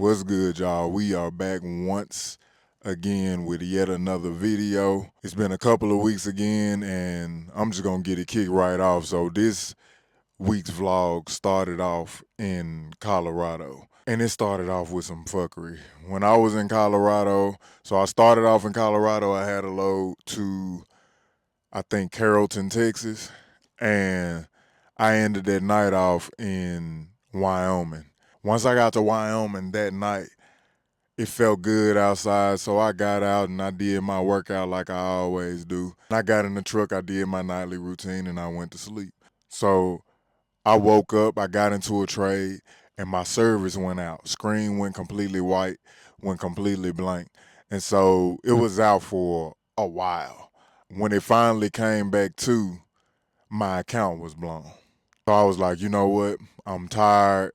What's good, y'all? We are back once again with yet another video. It's been a couple of weeks again, and I'm just gonna get it kicked right off. So this week's vlog started off in Colorado, and it started off with some fuckery. When I was in Colorado, so I started off in Colorado, I had a load to, I think, Carrollton, Texas, and I ended that night off in Wyoming. Once I got to Wyoming that night, it felt good outside, so I got out and I did my workout like I always do. I got in the truck, I did my nightly routine, and I went to sleep. So I woke up, I got into a trade, and my service went out. Screen went completely white, went completely blank. And so it was out for a while. When it finally came back to, my account was blown. So I was like, you know what? I'm tired.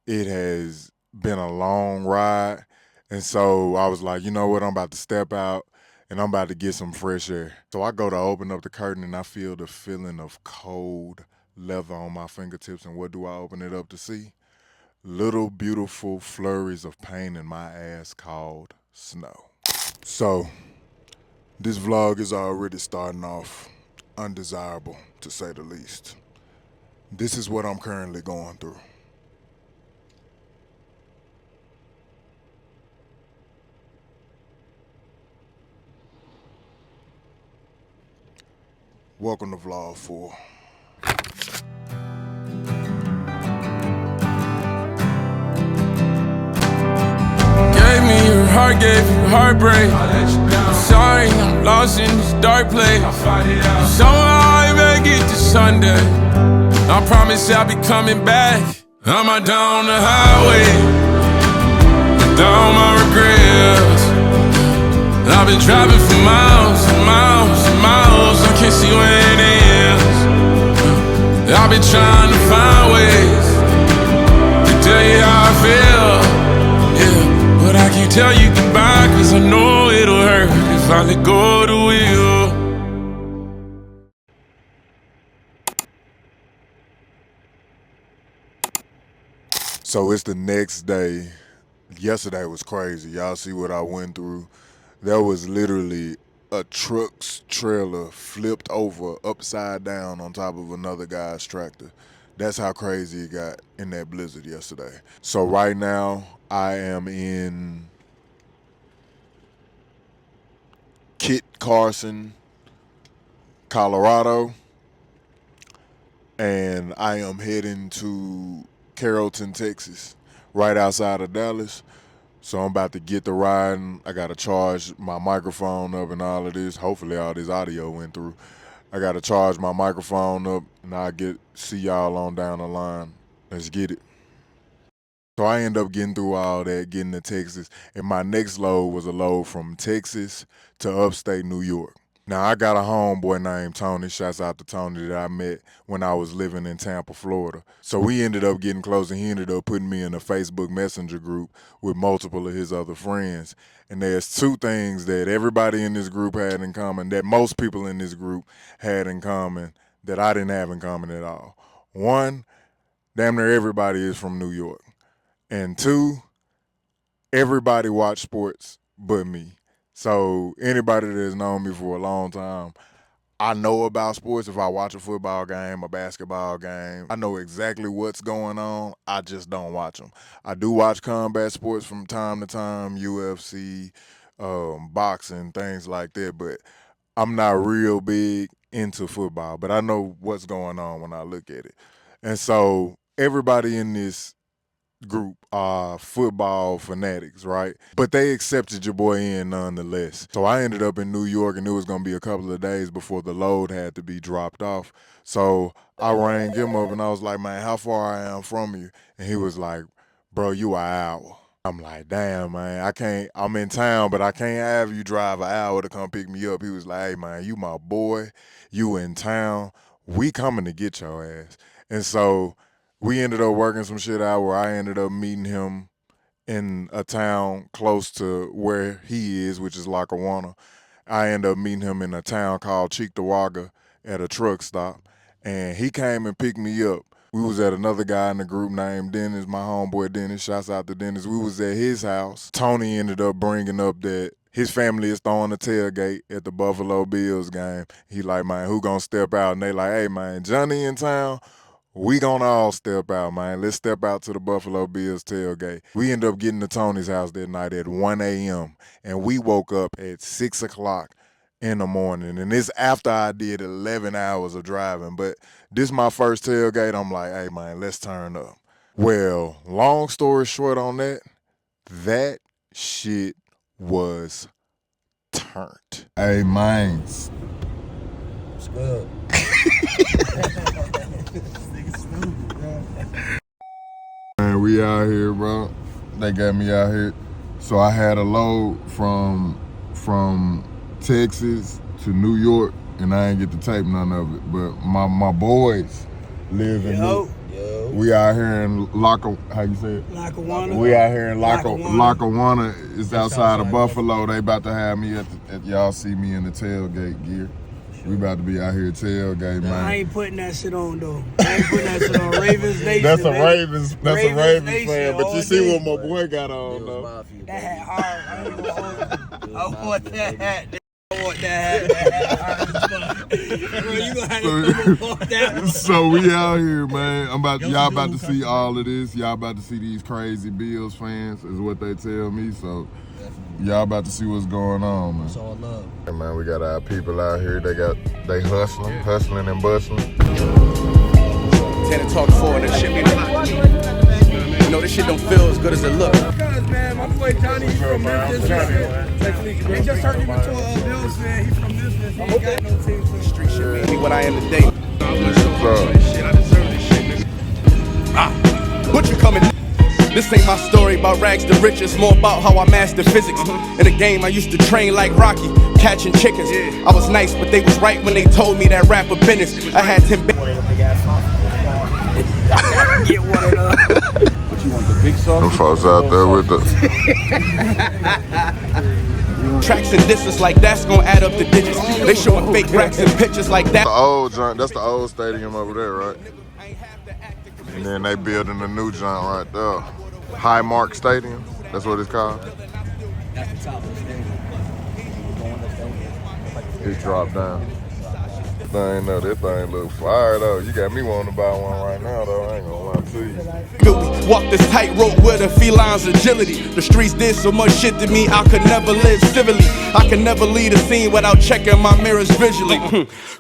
It has been a long ride. And so I was like, you know what? I'm about to step out and I'm about to get some fresh air. So I go to open up the curtain and I feel the feeling of cold leather on my fingertips. And what do I open it up to see? Little beautiful flurries of pain in my ass called snow. So this vlog is already starting off undesirable, to say the least. This is what I'm currently going through. Welcome to vlog 4. Gave me your heart, gave you heartbreak. I'm sorry, I'm lost in this dark place. Somehow I make it to Sunday. I promise I'll be coming back. I'm out down the highway, down my regrets. I've been driving for miles and miles and miles. I can't see where it ends. I've been trying to find ways to tell you how I feel. But I can't tell you goodbye, cause I know it'll hurt if I let go of the wheel. So it's the next day. Yesterday was crazy. Y'all see what I went through. There was literally a truck's trailer flipped over upside down on top of another guy's tractor. That's how crazy it got in that blizzard yesterday. So right now I am in Kit Carson, Colorado, and I am heading to Carrollton, Texas, right outside of Dallas. So I'm about to get the riding. I gotta charge my microphone up and all of this. Hopefully all this audio went through. I gotta charge my microphone up and I'll see y'all on down the line. Let's get it. So I end up getting through all that, getting to Texas, and my next load was a load from Texas to upstate New York. Now I got a homeboy named Tony. Shouts out to Tony that I met when I was living in Tampa, Florida. So we ended up getting close, and he ended up putting me in a Facebook Messenger group with multiple of his other friends. And there's two things that everybody in this group had in common, that most people in this group had in common, that I didn't have in common at all. One, damn near everybody is from New York. And two, everybody watch sports but me. So anybody that has known me for a long time, I know about sports. If I watch a football game, a basketball game, I know exactly what's going on. I just don't watch them. I do watch combat sports from time to time, UFC, boxing, things like that, but I'm not real big into football, but I know what's going on when I look at it. And so everybody in this group are football fanatics, right? But they accepted your boy in nonetheless. So I ended up in New York, and it was gonna be a couple of days before the load had to be dropped off. So I rang him up and I was like, man, how far I am from you? And he was like, bro, you an hour. I'm like, damn, man, I'm in town, but I can't have you drive an hour to come pick me up. He was like, hey, man, you my boy, you in town, we coming to get your ass. And so we ended up working some shit out where I ended up meeting him in a town close to where he is, which is Lackawanna. I ended up meeting him in a town called Cheektowaga at a truck stop. And he came and picked me up We was at another guy in the group named Dennis, my homeboy Dennis. Shouts out to Dennis. We was at his house. Tony ended up bringing up that his family is throwing a tailgate at the Buffalo Bills game. He like, man, who gonna step out? And they like, hey, man, Johnny in town. We gonna all step out, man. Let's step out to the Buffalo Bills tailgate. We ended up getting to Tony's house that night at 1 a.m. and we woke up at 6 o'clock in the morning. And this after I did 11 hours of driving. But this my first tailgate. I'm like, hey, man, let's turn up. Well, long story short on that shit was turned. Hey, man. It's good. Man, we out here, bro. They got me out here. So I had a load from Texas to New York, and I ain't get to tape none of it. But my boys live in New. We out here in how you say it? Lackawanna. We out here in Lackawanna. It's outside of Buffalo. They about to have me at y'all see me in the tailgate gear. We about to be out here tailgate, man. I ain't putting that shit on though. I ain't putting that shit on. Ravens Nation. That's a Ravens Nation fan. But you see what my boy got on though. That hat hard. I ain't gonna hold you. I want that hat. I want that hat. Bro, you gonna have to come up that. So we out here, man. Y'all about to see all of this. Y'all about to see these crazy Bills fans, is what they tell me. So y'all about to see what's going on, man. It's all love. Hey, man, we got our people out here. They hustling and bustling. Tend to talk forward and shit be like, you know, this shit don't feel as good as it look. Man, my boy Johnny, he's from Memphis. He just turned into a Bills fan. He's from Memphis. He ain't got no team. So Street shit made me what I am today. Shit, I deserve this shit. What you coming? This ain't my story about rags to riches, more about how I mastered physics. In the game, I used to train like Rocky, catching chickens. I was nice, but they was right when they told me that rapper business. I had 10 get one of those. But you want the big sauce? them folks out there with the Tracks and distance like that's gonna add up the digits. They showing fake racks and pictures like that. the old joint. That's the old stadium over there, right? And then they building a new joint right there. Highmark Stadium. That's what it's called. That's the top of the stadium. It dropped down. This thing look fire though. You got me wanting to buy one right now though. I ain't gonna lie to you. Walk this tightrope with a feline's agility. The streets did so much shit to me, I could never live civilly. I could never lead a scene without checking my mirrors visually.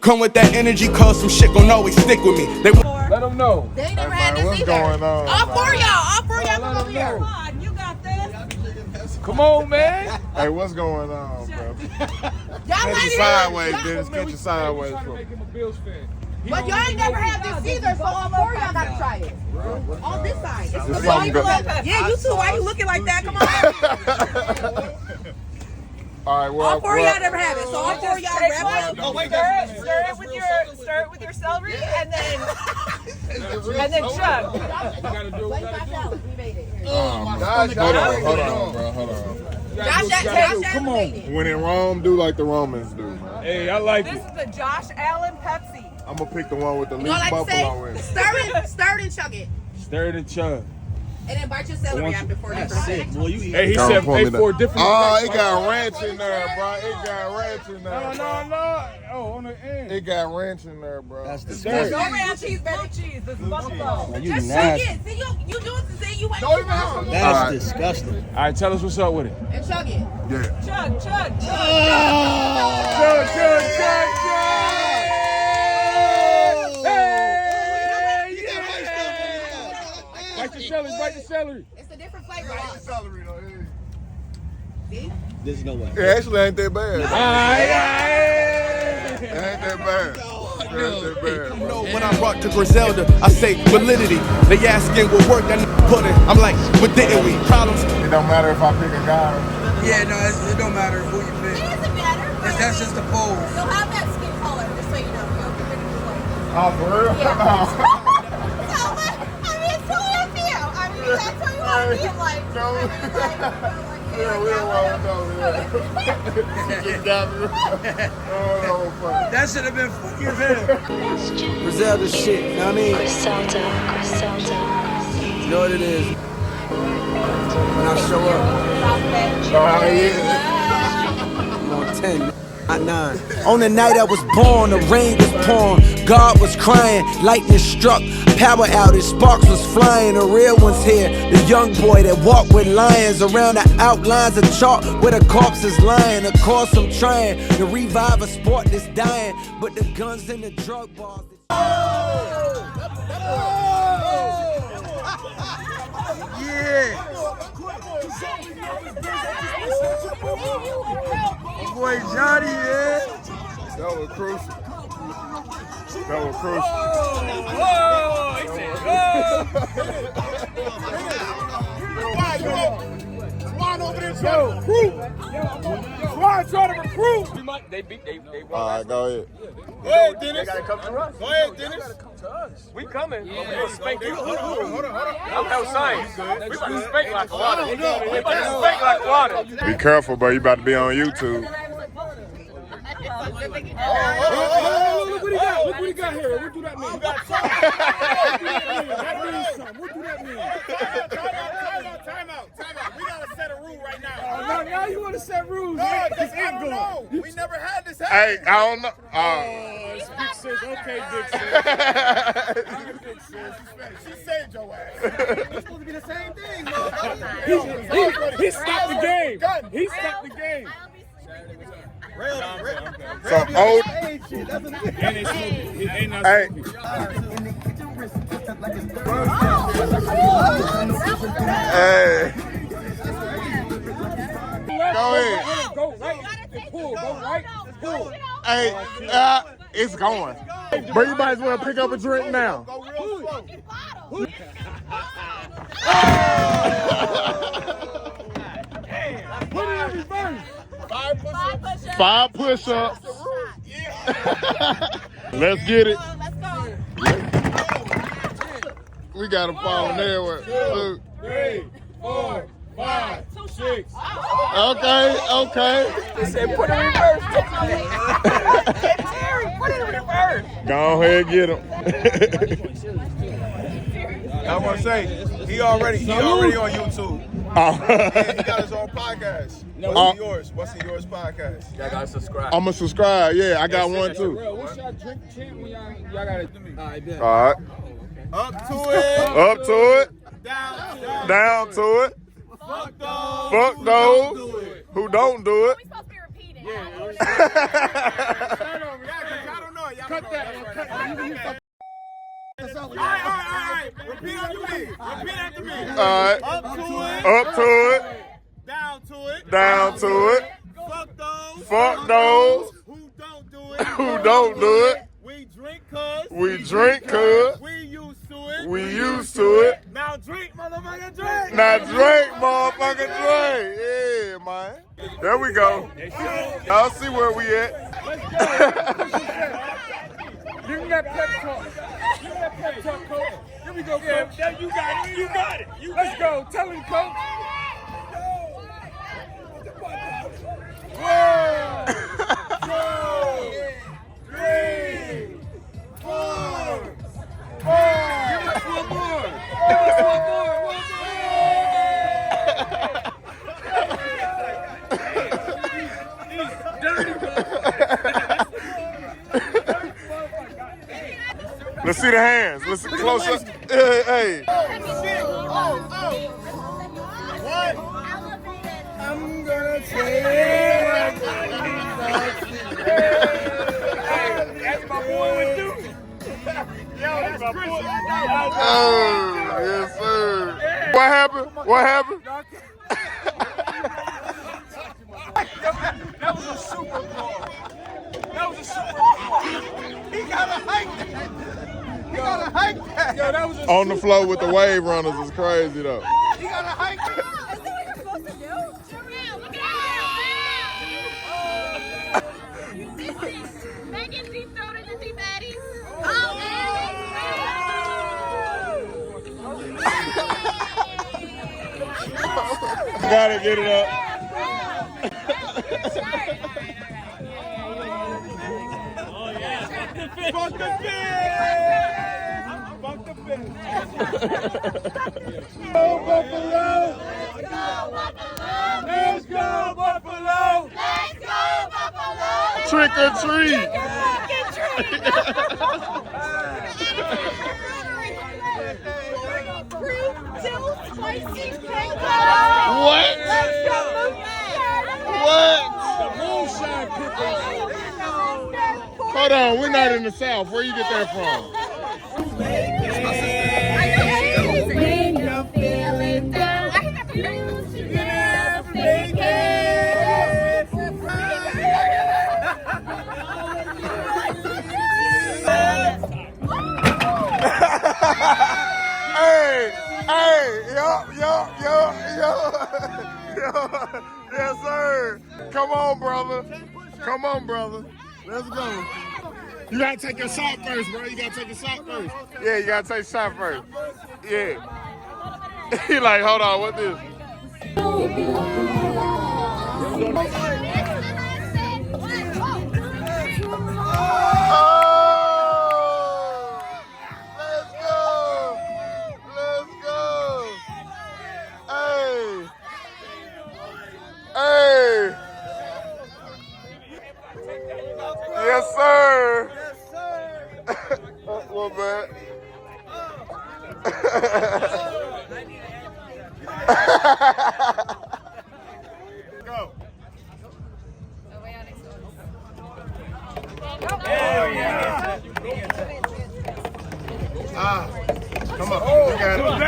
Come with that energy, cause some shit gon' always stick with me. Let them know. They ain't never had this What's either. going on? All four y'all come over here. know. Come on, you got this. Come on, man. Hey, what's going on, bro? Y'all Catch ain't your sideways, Dennis. Catch your sideways Trying to for me. make him a Bills fan. But y'all ain't never had this either, so all four y'all gotta try it. On this side. It's This the something people good. yeah, you too. Why you looking like that? Come on. All right, well, All four y'all never have it, so all four y'all wrap up. Stir it with your celery and then chug. $25. We made it. Here. Hold on, bro. Josh, Come on. When in Rome, do like the Romans do, man. Hey, I like This it. is the Josh Allen Pepsi. I'm gonna pick the one with the You know least what I buffalo in like it. to say? Stir it and chug it. Stir it and chug. And then bite your celery after 4 That's sick. Boy, you eat. Hey, he Don't said pour me hey, that. for a different. Oh, it got ranch in there, bro. It got ranch in there. No. Oh, on the end. It got ranch in there, bro. That's There's disgusting. No ranch cheese, blue cheese. This is buffalo. Man, you Just chug nasty. it. See, you do it to say you ain't Don't even have to- That's Alright. disgusting. All right, tell us what's up with it. and chug it. Yeah. Chug. Chug. Hey, bite the celery. It's a different flavor. See? There's no way. It actually ain't that bad. It ain't that bad. It ain't that bad, bro. When I brought to Griselda, I say validity. They asking what work I put in. I'm like, but didn't we? Problems. It don't matter if I pick a guy. Yeah, no, it don't matter who you It pick. doesn't matter. That's just the pose. You'll have that skin color, just so you know. Oh, for real? Yeah. So, I mean, it's totally up to you. I mean, that's what you want to be like. I mean, like, Yeah, real wild though, man. She just got me. Oh, fuck. That should have been funny as hell. Griselda shit, you know what I mean? Griselda. You know what it is. When I show up, Oh, yeah. I'm on 10, not 9. On the night I was born, the rain was pouring, God was crying, lightning struck, power outage, sparks was flying, the real one's here, the young boy that walked with lions around the outlines of chalk where the corpse is lying. Of course I'm trying to revive a sport that's dying, but the guns and the drug bars. Yeah. Boy Johnny, yeah. That was crucial. That was crucial. Whoa! He said, Swan over there trying to recruit. Swan trying to recruit. They All right, go ahead. Go ahead, Dennis. They gotta come to us. Go ahead, Dennis. They gotta come to us. We coming. Yeah. We gonna spank you. Hold on. I'm health science. We about to spank like water. We about to spank like water. Be careful, bro. You about to be on YouTube. Look what he got. Look what he got here. What do that mean? That means something. What do that mean? Time out. We gotta set a rule right now. Now you want to set rules? No, because I don't know. We never had this happen. Hey, I don't know. It's Big Sis. Okay, Big Sis. She saved your ass. It's supposed to be the same thing, man. He stopped the game. He stopped the game. So old. Hey. Hey. Go ahead. Go right and pull. Go right and pull. Hey, it's going. But you might as well pick up a drink now. Put it in reverse. 5 push-ups. Let's get it. Let's go. We got to fall in there. 2, 3, 4, 5, 6. Okay. He said put it in reverse. Terry, put it in reverse. Go ahead, get him. I want to say, he already on YouTube. And he got his own podcast. What's in yours podcast? Y'all gotta subscribe. I'm going to subscribe. Yeah, I got one too. Bro, what's y'all drink chant when y'all gotta do me? All right. Up to it. Up to it. Down Down to it. Fuck those who don't do it. We're supposed to be repeating. I don't know. Cut that. All right. Repeat after me. All right. Up to it. Down to it. Fuck those who don't do it. We drink cuz. We used to it. Now drink, motherfucker, drink. Now drink, motherfucker, drink. Yeah, man. There we go. I'll see where we at. Give me that pep talk. Coach. Here we go, Coach. Yeah, you got it. Let's go. Tell him, Coach. 1, 2, 3, 4, 5. Give us one more. Let's see the hands. Let's see close up. Hey. I'm gonna take that's my boy with Duke. Yo, that's Chris. Oh, yes, sir. What happened? That was a super ball. He gotta hike that. Yo, that was a On the floor with the wave runners is crazy though. He gotta hike that. Is that what you're supposed to do? Look at him. Megan deep throated the deep Eddie. Gotta get it up. Fuck the fish! Fuck the fish! Go Buffalo! Let's go Buffalo! Let's go, Buffalo! Trick or treat. What? What? Moonshine pickles! Hold on, we're not in the South. Where you get that from? When you're feeling down, Yo. Yes, sir. Come on, brother. Come on, brother. Let's go. You gotta take your shot first, bro. You gotta take your shot first. Yeah, you gotta take a shot first. Yeah. He like, hold on, what this? Hey! Yes, sir! Yes, sir! Well, man. Go. Hell yeah! Come on. You got it. You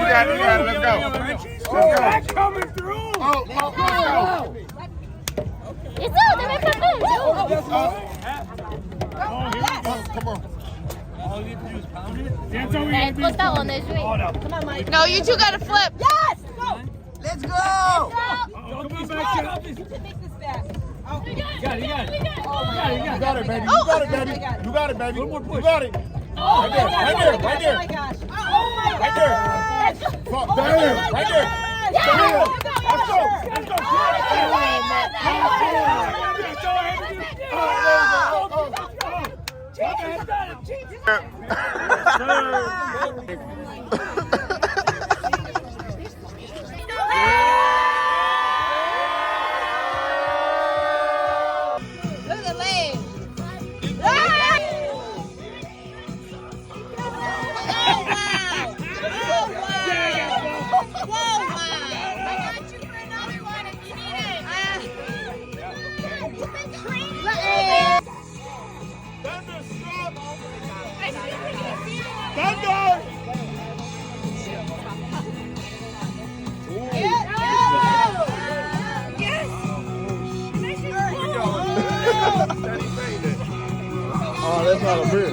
got it. Let's go. That coming through! Oh. It's all the way from Come on. No, you two gotta flip. Yes! Let's go! Come on back here. You got it, you got it. You got it, baby. You got it, baby. You got it, baby. One more push. You got it. Right there. Right there. Right there. Right there. Yes! Let's go. Look at the leg. Oh, that's not a beer.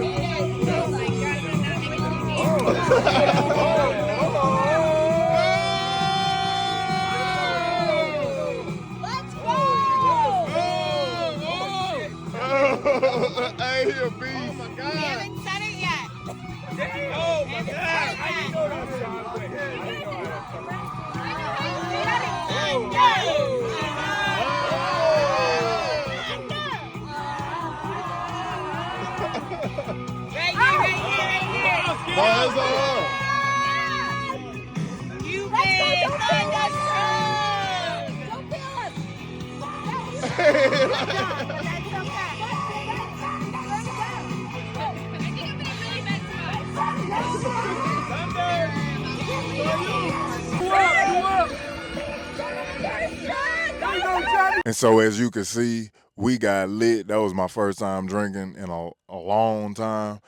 Hey, he a beast. Oh my God. We haven't said it yet. Oh my God! That's all. You made And so as you can see, we got lit. That was my first time drinking in a long time.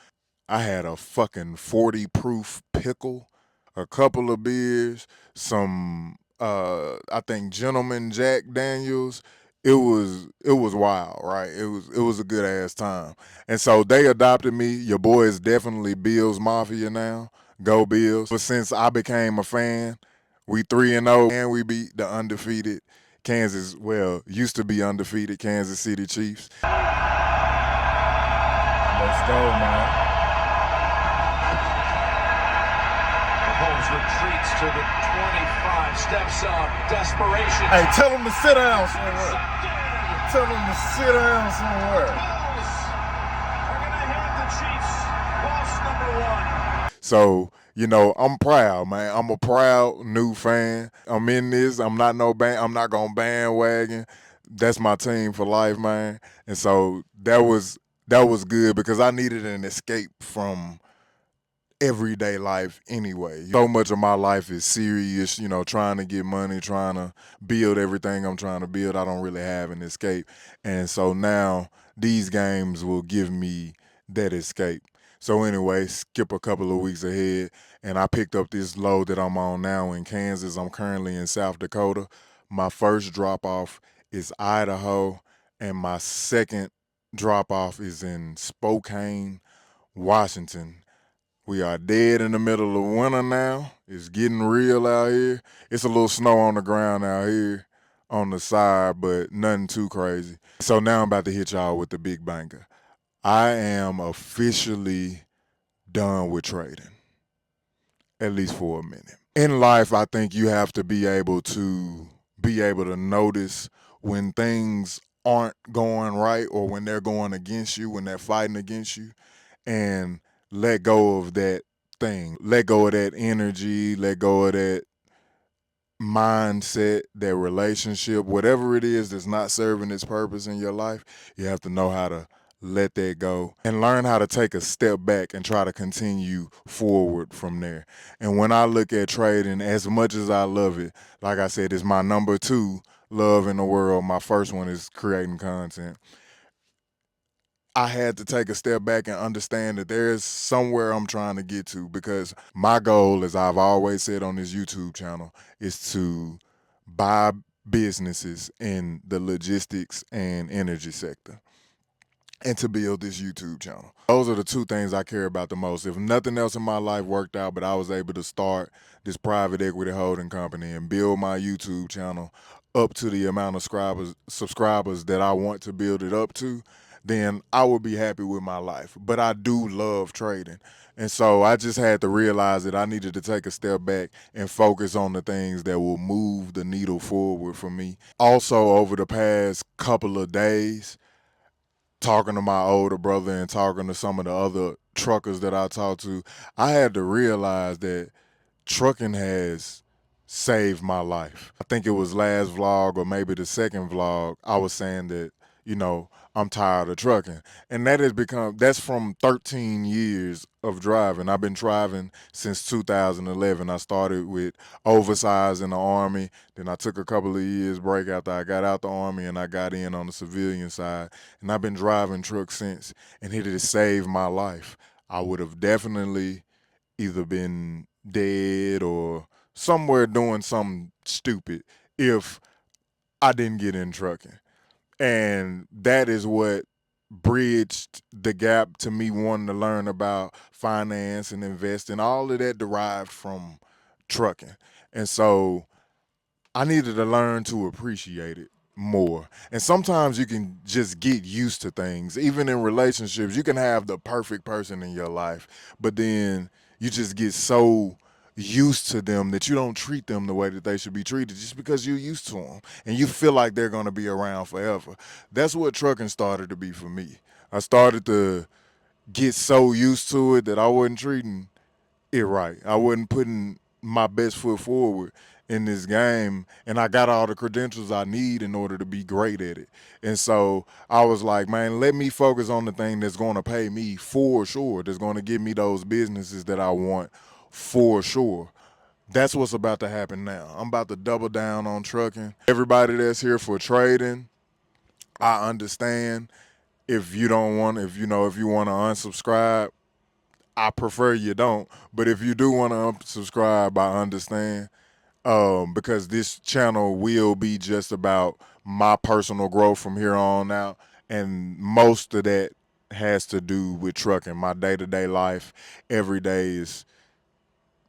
I had a fucking 40 proof pickle, a couple of beers, some I think Gentleman Jack Daniels. It was wild, right? It was a good ass time. And so they adopted me. Your boy is definitely Bills Mafia now. Go Bills. But since I became a fan, we 3-0 and we beat the undefeated Kansas, well, used to be undefeated Kansas City Chiefs. Let's go, man. Mahomes retreats to the 25, steps up, desperation. Hey, tell him to sit down. Tell them to sit down somewhere. Are going to hand the Chiefs loss number 1. So, you know, I'm proud, man. I'm a proud new fan. I'm in this. I'm not gonna bandwagon. That's my team for life, man. And so that was good because I needed an escape from everyday life anyway. So much of my life is serious, you know, trying to get money, trying to build everything I'm trying to build. I don't really have an escape. And so now these games will give me that escape. So anyway, skip a couple of weeks ahead, and I picked up this load that I'm on now in Kansas. I'm currently in South Dakota. My first drop off is Idaho, and my second drop off is in Spokane, Washington. We are dead in the middle of winter now. It's getting real out here. It's a little snow on the ground out here on the side, but nothing too crazy. So now I'm about to hit y'all with the big banger. I am officially done with trading, at least for a minute. In life, I think you have to be able to notice when things aren't going right or when they're going against you, when they're fighting against you, and let go of that thing. Let go of that energy, let go of that mindset, that relationship, whatever it is that's not serving its purpose in your life. You have to know how to let that go and learn how to take a step back and try to continue forward from there. And when I look at trading, as much as I love it, like I said, it's my number 2 love in the world. My first one is creating content. I had to take a step back and understand that there's somewhere I'm trying to get to, because my goal, as I've always said on this YouTube channel, is to buy businesses in the logistics and energy sector and to build this YouTube channel. Those are the 2 things I care about the most. If nothing else in my life worked out, but I was able to start this private equity holding company and build my YouTube channel up to the amount of subscribers that I want to build it up to, then I would be happy with my life. But I do love trading. And so I just had to realize that I needed to take a step back and focus on the things that will move the needle forward for me. Also, over the past couple of days, talking to my older brother and talking to some of the other truckers that I talk to, I had to realize that trucking has saved my life. I think it was last vlog or maybe the second vlog, I was saying that, you know, I'm tired of trucking. And that's from 13 years of driving. I've been driving since 2011. I started with oversized in the Army. Then I took a couple of years break after I got out the Army and I got in on the civilian side. And I've been driving trucks since, and it has saved my life. I would have definitely either been dead or somewhere doing something stupid if I didn't get in trucking. And that is what bridged the gap to me wanting to learn about finance and investing. All of that derived from trucking. And so I needed to learn to appreciate it more. And sometimes you can just get used to things. Even in relationships, you can have the perfect person in your life, but then you just get so used to them that you don't treat them the way that they should be treated just because you're used to them and you feel like they're going to be around forever. That's what trucking started to be for me. I started to get so used to it that I wasn't treating it right. I wasn't putting my best foot forward in this game, and I got all the credentials I need in order to be great at it. And so I was like, man, let me focus on the thing that's going to pay me for sure, that's going to give me those businesses that I want for sure. That's what's about to happen now. I'm about to double down on trucking. Everybody that's here for trading, I understand. If you want to unsubscribe, I prefer you don't. But if you do want to unsubscribe, I understand. Because this channel will be just about my personal growth from here on out. And most of that has to do with trucking. My day-to-day life, every day is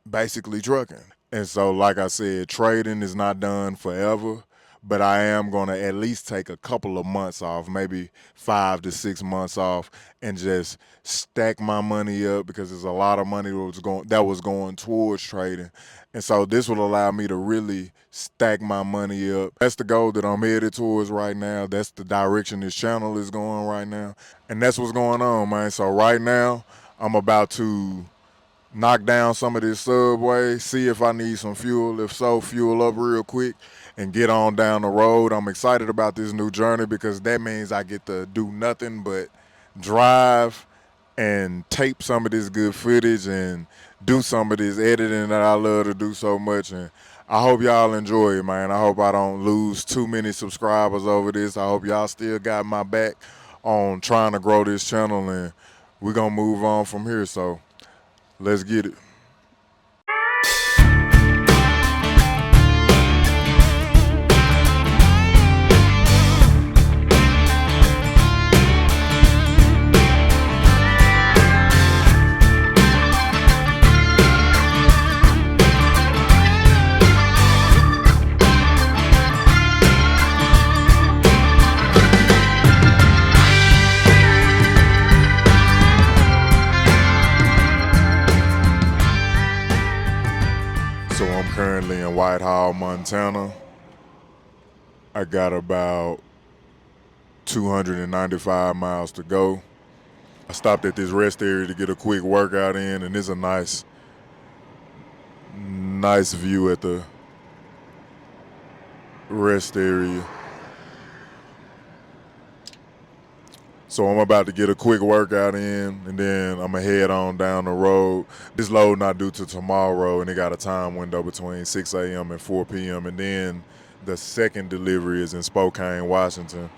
basically trucking. And so, like I said, trading is not done forever, but I am gonna at least take a couple of months off, maybe 5 to 6 months off, and just stack my money up because there's a lot of money that was going towards trading, and so this will allow me to really stack my money up. That's the goal that I'm headed towards right now. That's the direction this channel is going right now, and that's what's going on, man. So right now, I'm about to knock down some of this Subway, see if I need some fuel. If so, fuel up real quick and get on down the road. I'm excited about this new journey because that means I get to do nothing but drive and tape some of this good footage and do some of this editing that I love to do so much. And I hope y'all enjoy it, man. I hope I don't lose too many subscribers over this. I hope y'all still got my back on trying to grow this channel, and we're gonna move on from here. So let's get it. So I'm currently in Whitehall, Montana. I got about 295 miles to go. I stopped at this rest area to get a quick workout in, and there's a nice view at the rest area. So I'm about to get a quick workout in, and then I'm gonna head on down the road. This load not due till tomorrow, and it got a time window between 6 a.m. and 4 p.m. And then the second delivery is in Spokane, Washington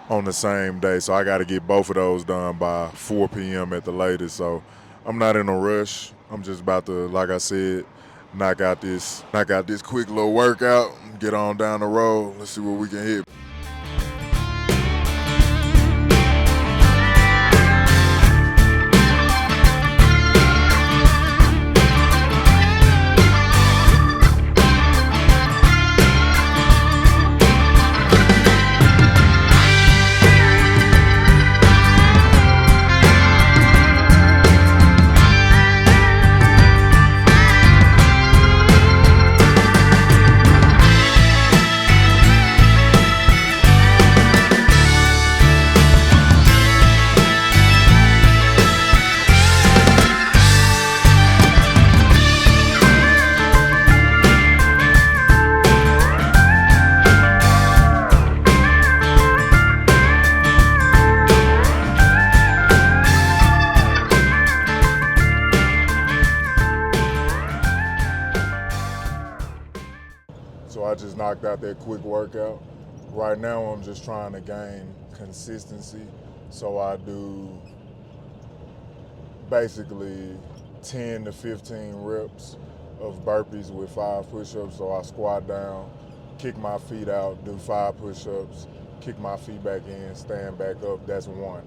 on the same day. So I got to get both of those done by 4 p.m. at the latest. So I'm not in a rush. I'm just about to, like I said, knock out this quick little workout, get on down the road. Let's see what we can hit. So I just knocked out that quick workout. Right now I'm just trying to gain consistency. So I do basically 10 to 15 reps of burpees with 5 push-ups. So I squat down, kick my feet out, do 5 push-ups, kick my feet back in, stand back up. That's 1.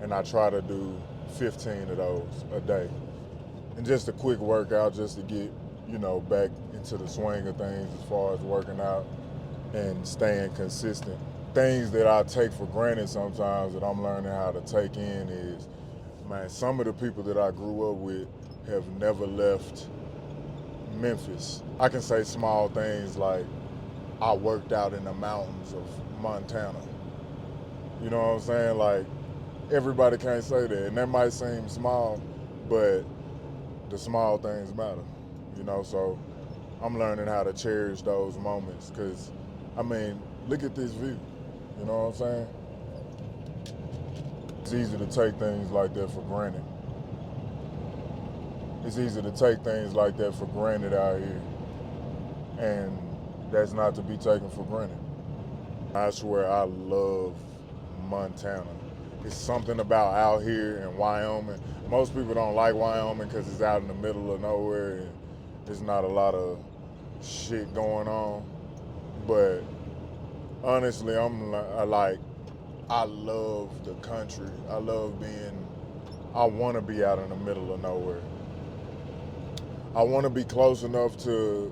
And I try to do 15 of those a day. And just a quick workout just to get, back into the swing of things as far as working out and staying consistent. Things that I take for granted sometimes that I'm learning how to take in is, man, some of the people that I grew up with have never left Memphis. I can say small things like I worked out in the mountains of Montana. You know what I'm saying? Like, everybody can't say that. And that might seem small, but the small things matter. So I'm learning how to cherish those moments because, look at this view. You know what I'm saying? It's easy to take things like that for granted. It's easy to take things like that for granted out here, and that's not to be taken for granted. I swear I love Montana. It's something about out here in Wyoming. Most people don't like Wyoming because it's out in the middle of nowhere and there's not a lot of shit going on. But honestly, I love the country. I want to be out in the middle of nowhere. I want to be close enough to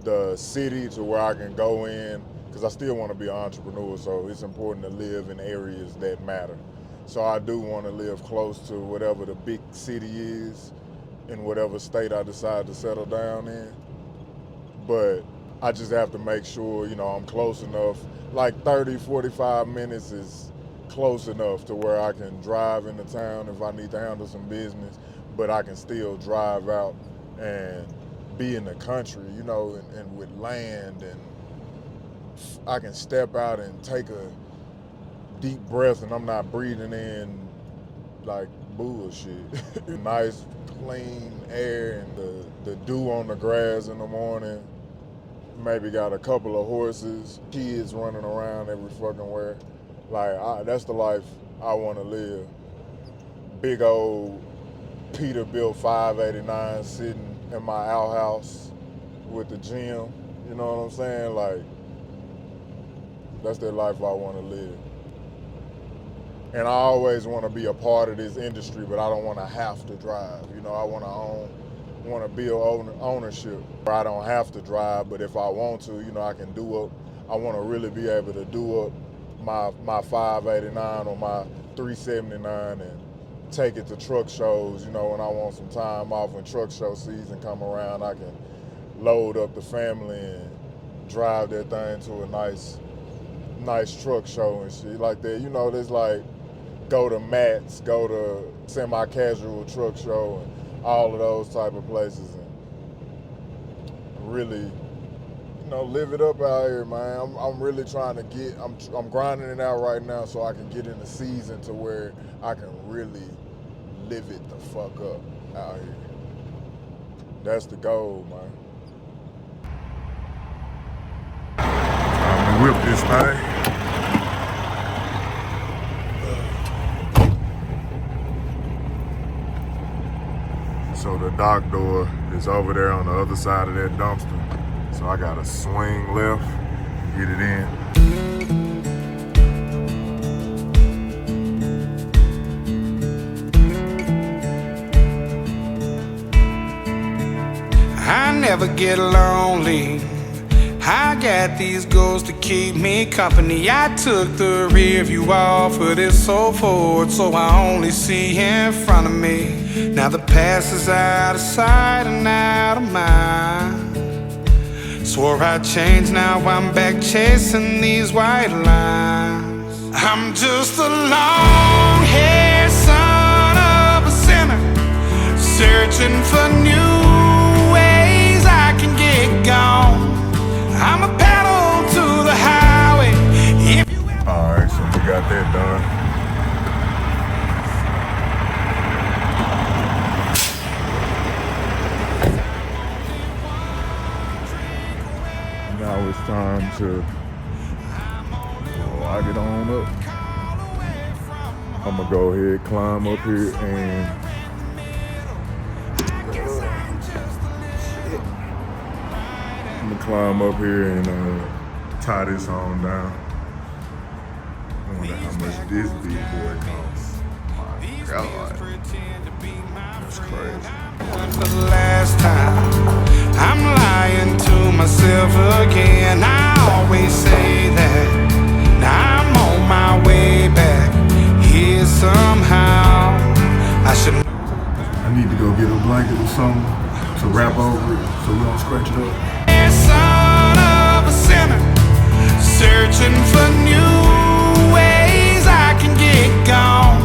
the city to where I can go in because I still want to be an entrepreneur, so it's important to live in areas that matter. So I do want to live close to whatever the big city is in whatever state I decide to settle down in. But I just have to make sure, you know, I'm close enough. Like 30, 45 minutes is close enough to where I can drive into town if I need to handle some business, but I can still drive out and be in the country, you know, and with land, and I can step out and take a deep breath and I'm not breathing in like bullshit. Nice, clean air and the dew on the grass in the morning. Maybe got a couple of horses, kids running around every fucking where. Like, that's the life I want to live. Big old Peterbilt 589 sitting in my outhouse with the gym. You know what I'm saying? Like, that's the life I want to live. And I always want to be a part of this industry, but I don't want to have to drive. You know, I want to build ownership where I don't have to drive, but if I want to, you know, I can do up. I want to really be able to do up my 589 or my 379 and take it to truck shows. You know, when I want some time off, when truck show season come around, I can load up the family and drive that thing to a nice truck show and shit like that. You know, there's like go to Matt's, go to semi-casual truck show and all of those type of places, and really, you know, live it up out here, man. I'm really trying to get, I'm grinding it out right now so I can get in the season to where I can really live it the fuck up out here. That's the goal, man. Time to whip this thing. So the dock door is over there on the other side of that dumpster. So I gotta swing left, get it in. I never get lonely. I got these goals to keep me company. I took the rear view off of this old Ford, so I only see in front of me. Now the past is out of sight and out of mind. Swore I'd change, now I'm back chasing these white lines. I'm just a long-haired son of a sinner, searching for new ways I can get gone. I'm a pedal to the highway. Alright, so we got that done. Now it's time to lock it on up. I'm gonna go ahead, climb up here and climb up here and tie this on down. I wonder how much this big boy costs. My God, that's crazy. For the last time, I'm lying to myself again. I always say that. Now I'm on my way back here somehow. I need to go get a blanket or something to wrap over it so we don't scratch it up. Son of a sinner, searching for new ways I can get gone.